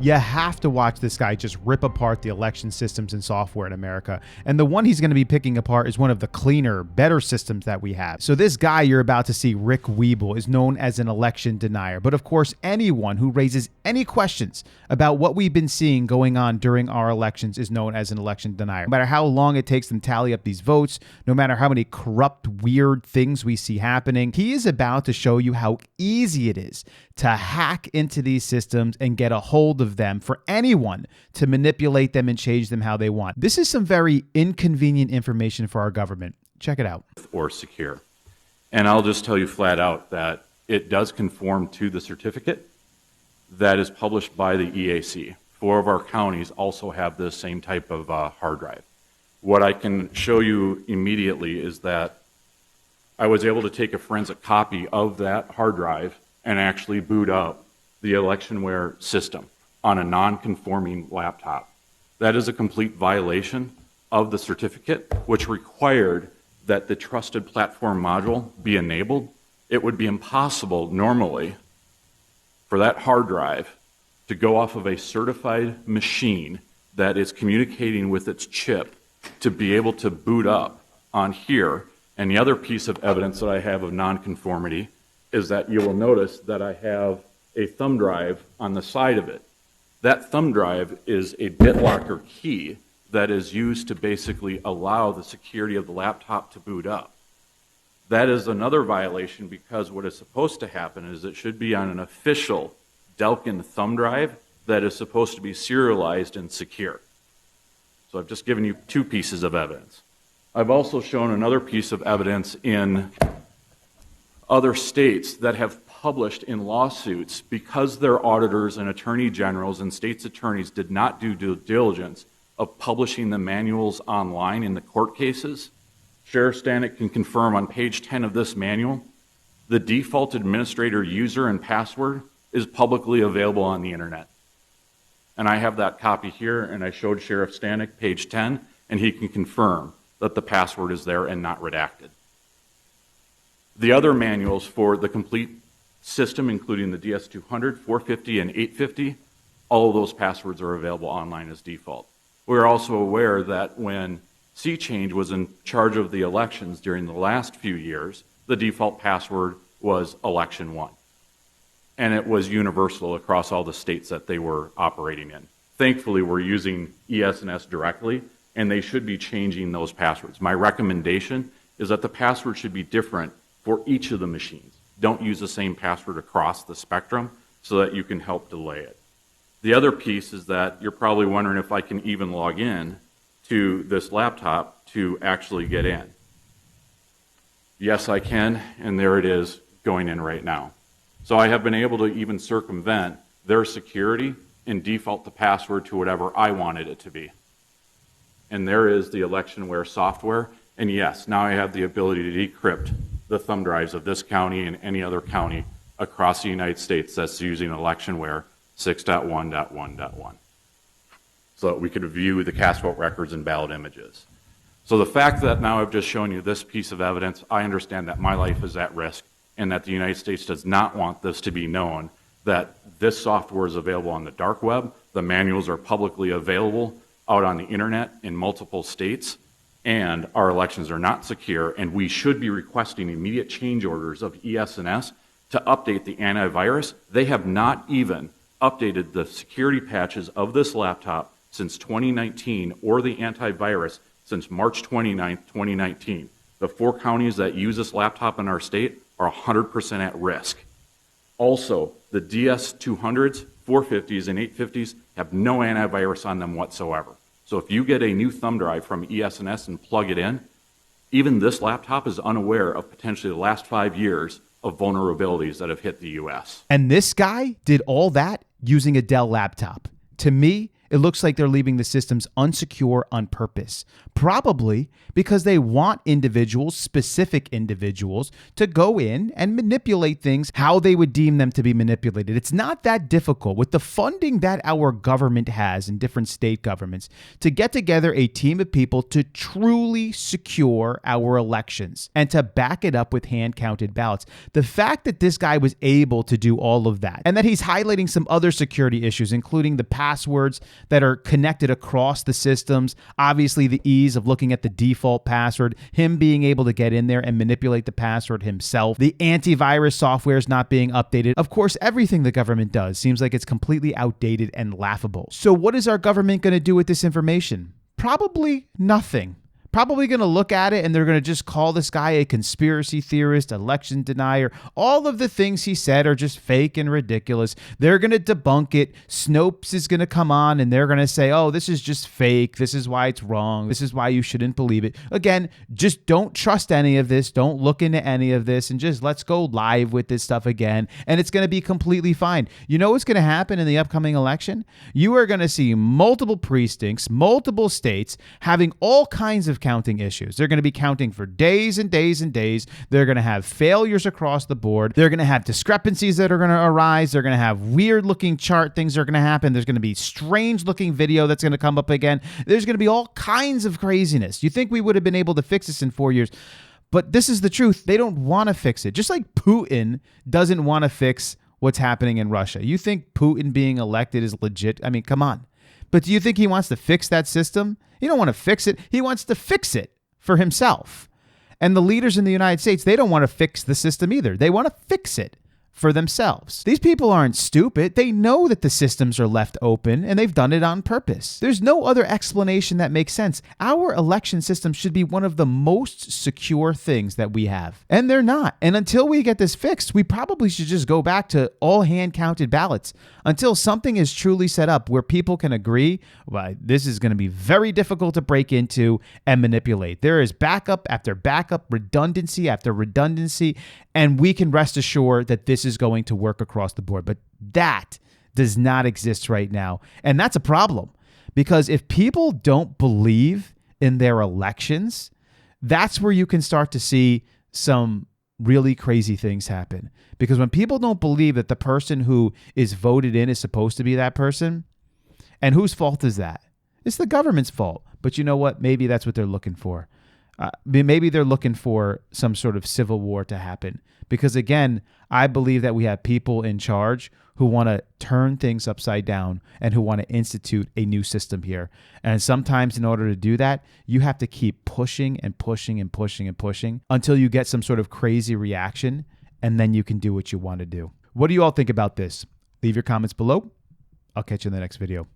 You have to watch this guy just rip apart the election systems and software in America. And the one he's going to be picking apart is one of the cleaner, better systems that we have. So this guy you're about to see, Rick Weeble, is known as an election denier. But of course, anyone who raises any questions about what we've been seeing going on during our elections is known as an election denier. No matter how long it takes them to tally up these votes, no matter how many corrupt, weird things we see happening, he is about to show you how easy it is to hack into these systems and get a hold of them for anyone to manipulate them and change them how they want. This is some very inconvenient information for our government. Check it out. Or secure. And I'll just tell you flat out that it does conform to the certificate that is published by the EAC. 4 of our counties also have this same type of hard drive. What I can show you immediately is that I was able to take a forensic copy of that hard drive and actually boot up the electionware system on a non-conforming laptop. That is a complete violation of the certificate, which required that the trusted platform module be enabled. It would be impossible normally for that hard drive to go off of a certified machine that is communicating with its chip to be able to boot up on here. And the other piece of evidence that I have of nonconformity is that you will notice that I have a thumb drive on the side of it. That thumb drive is a BitLocker key that is used to basically allow the security of the laptop to boot up. That is another violation because what is supposed to happen is it should be on an official Delkin thumb drive that is supposed to be serialized and secure. So I've just given you 2 pieces of evidence. I've also shown another piece of evidence in other states that have published in lawsuits because their auditors and attorney generals and states attorneys did not do due diligence of publishing the manuals online in the court cases. Sheriff Stanek can confirm on page 10 of this manual, the default administrator user and password is publicly available on the internet. And I have that copy here, and I showed Sheriff Stanek page 10, and he can confirm that the password is there and not redacted. The other manuals for the complete system, including the DS200, 450, and 850, all of those passwords are available online as default. We're also aware that when C-Change was in charge of the elections during the last few years, the default password was election 1. And it was universal across all the states that they were operating in. Thankfully, we're using ES&S directly, and they should be changing those passwords. My recommendation is that the password should be different for each of the machines. Don't use the same password across the spectrum so that you can help delay it. The other piece is that you're probably wondering if I can even log in to this laptop to actually get in. Yes, I can, and there it is going in right now. So I have been able to even circumvent their security and default the password to whatever I wanted it to be. And there is the electionware software. And yes, now I have the ability to decrypt the thumb drives of this county and any other county across the United States that's using electionware 6.1.1.1. So that we could view the cast vote records and ballot images. So the fact that now I've just shown you this piece of evidence, I understand that my life is at risk and that the United States does not want this to be known, that this software is available on the dark web, the manuals are publicly available out on the internet in multiple states, and our elections are not secure, and we should be requesting immediate change orders of ES&S to update the antivirus. They have not even updated the security patches of this laptop since 2019 or the antivirus since March 29th, 2019. The 4 counties that use this laptop in our state are 100% at risk. Also, the DS200s, 450s, and 850s have no antivirus on them whatsoever. So if you get a new thumb drive from ES&S and plug it in, even this laptop is unaware of potentially the last 5 years of vulnerabilities that have hit the U.S. And this guy did all that using a Dell laptop. To me, It looks like they're leaving the systems unsecure on purpose, probably because they want individuals, specific individuals, to go in and manipulate things how they would deem them to be manipulated. It's not that difficult with the funding that our government has in different state governments to get together a team of people to truly secure our elections and to back it up with hand-counted ballots. The fact that this guy was able to do all of that and that he's highlighting some other security issues, including the passwords that are connected across the systems, obviously the ease of looking at the default password, him being able to get in there and manipulate the password himself, the antivirus software is not being updated. Of course, everything the government does seems like it's completely outdated and laughable. So what is our government going to do with this information? Probably nothing. Probably going to look at it and they're going to just call this guy a conspiracy theorist, election denier. All of the things he said are just fake and ridiculous. They're going to debunk it. Snopes is going to come on and they're going to say, oh, this is just fake. This is why it's wrong. This is why you shouldn't believe it. Again, just don't trust any of this. Don't look into any of this and just let's go live with this stuff again. And it's going to be completely fine. You know what's going to happen in the upcoming election? You are going to see multiple precincts, multiple states having all kinds of counting issues. They're going to be counting for days and days and days. They're going to have failures across the board. They're going to have discrepancies that are going to arise. They're going to have weird looking chart things that are going to happen. There's going to be strange looking video that's going to come up again. There's going to be all kinds of craziness. You think we would have been able to fix this in 4 years, but this is the truth. They don't want to fix it. Just like Putin doesn't want to fix what's happening in Russia. You think Putin being elected is legit? I mean, come on. But do you think he wants to fix that system? He don't want to fix it. He wants to fix it for himself. And the leaders in the United States, they don't want to fix the system either. They want to fix it for themselves. These people aren't stupid. They know that the systems are left open and they've done it on purpose. There's no other explanation that makes sense. Our election system should be one of the most secure things that we have. And they're not. And until we get this fixed, we probably should just go back to all hand-counted ballots until something is truly set up where people can agree, well, this is going to be very difficult to break into and manipulate. There is backup after backup, redundancy after redundancy, and we can rest assured that this is going to work across the board. But that does not exist right now. And that's a problem because if people don't believe in their elections, that's where you can start to see some really crazy things happen. Because when people don't believe that the person who is voted in is supposed to be that person, and whose fault is that? It's the government's fault. But you know what? Maybe that's what they're looking for. Maybe they're looking for some sort of civil war to happen. Because again, I believe that we have people in charge who want to turn things upside down and who want to institute a new system here. And sometimes in order to do that, you have to keep pushing and pushing and pushing and pushing until you get some sort of crazy reaction, and then you can do what you want to do. What do you all think about this? Leave your comments below. I'll catch you in the next video.